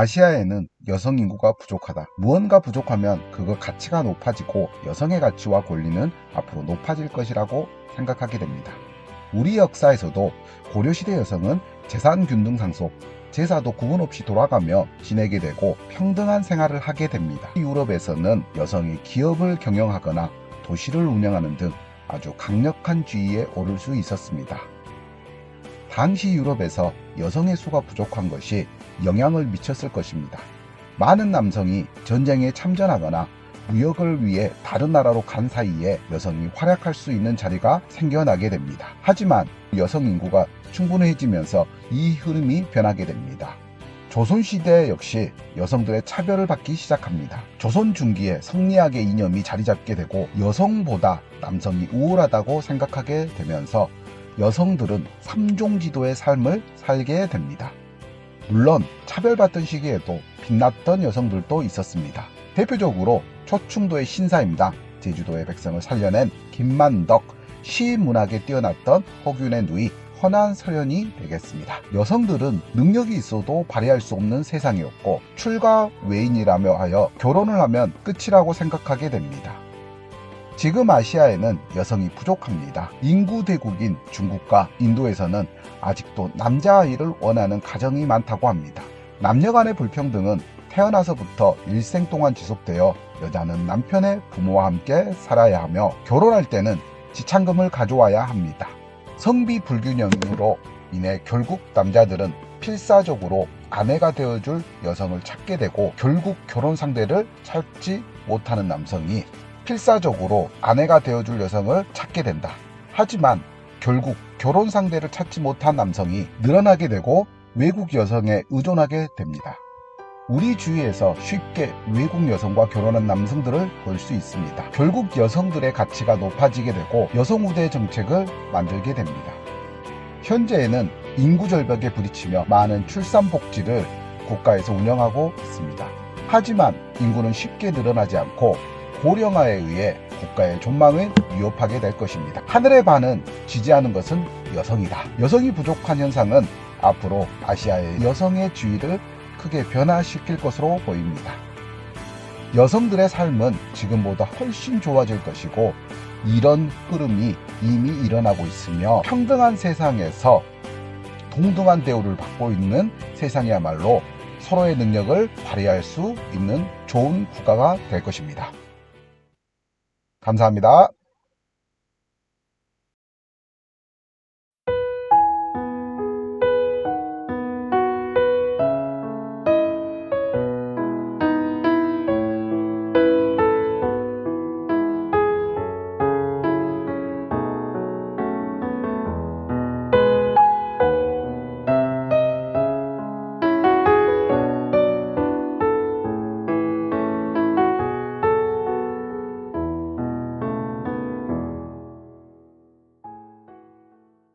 아시아에는 여성 인구가 부족하다. 무언가 부족하면 그 가치가 높아지고 여성의 가치와 권리는 앞으로 높아질 것이라고 생각하게 됩니다. 우리 역사에서도 고려시대 여성은 재산균등 상속, 제사도 구분 없이 돌아가며 지내게 되고 평등한 생활을 하게 됩니다. 유럽에서는 여성이 기업을 경영하거나 도시를 운영하는 등 아주 강력한 지위에 오를 수 있었습니다. 당시 유럽에서 여성의 수가 부족한 것이 영향을 미쳤을 것입니다. 많은 남성이 전쟁에 참전하거나 무역을 위해 다른 나라로 간 사이에 여성이 활약할 수 있는 자리가 생겨나게 됩니다. 하지만 여성 인구가 충분해지면서 이 흐름이 변하게 됩니다. 조선시대 역시 여성들의 차별을 받기 시작합니다. 조선 중기에 성리학의 이념이 자리 잡게 되고 여성보다 남성이 우월하다고 생각하게 되면서 여성들은 삼종지도의 삶을 살게 됩니다. 물론 차별받던 시기에도 빛났던 여성들도 있었습니다. 대표적으로 초충도의 신사임당, 제주도의 백성을 살려낸 김만덕, 시문학에 뛰어났던 허균의 누이 허난설현이 되겠습니다. 여성들은 능력이 있어도 발휘할 수 없는 세상이었고 출가 외인이라며 하여 결혼을 하면 끝이라고 생각하게 됩니다. 지금 아시아에는 여성이 부족합니다. 인구 대국인 중국과 인도에서는 아직도 남자아이를 원하는 가정이 많다고 합니다. 남녀 간의 불평등은 태어나서부터 일생 동안 지속되어 여자는 남편의 부모와 함께 살아야 하며 결혼할 때는 지참금을 가져와야 합니다. 성비 불균형으로 인해 결국 남자들은 필사적으로 아내가 되어줄 여성을 찾게 되고 결국 결혼 상대를 찾지 못하는 남성이 필사적으로 아내가 되어줄 여성을 찾게 된다. 하지만 결국 결혼 상대를 찾지 못한 남성이 늘어나게 되고 외국 여성에 의존하게 됩니다. 우리 주위에서 쉽게 외국 여성과 결혼한 남성들을 볼 수 있습니다. 결국 여성들의 가치가 높아지게 되고 여성 우대 정책을 만들게 됩니다. 현재에는 인구 절벽에 부딪히며 많은 출산 복지를 국가에서 운영하고 있습니다. 하지만 인구는 쉽게 늘어나지 않고 고령화에 의해 국가의 존망을 위협하게 될 것입니다. 하늘의 반은 지지하는 것은 여성이다. 여성이 부족한 현상은 앞으로 아시아의 여성의 지위를 크게 변화시킬 것으로 보입니다. 여성들의 삶은 지금보다 훨씬 좋아질 것이고 이런 흐름이 이미 일어나고 있으며 평등한 세상에서 동등한 대우를 받고 있는 세상이야말로 서로의 능력을 발휘할 수 있는 좋은 국가가 될 것입니다. 감사합니다.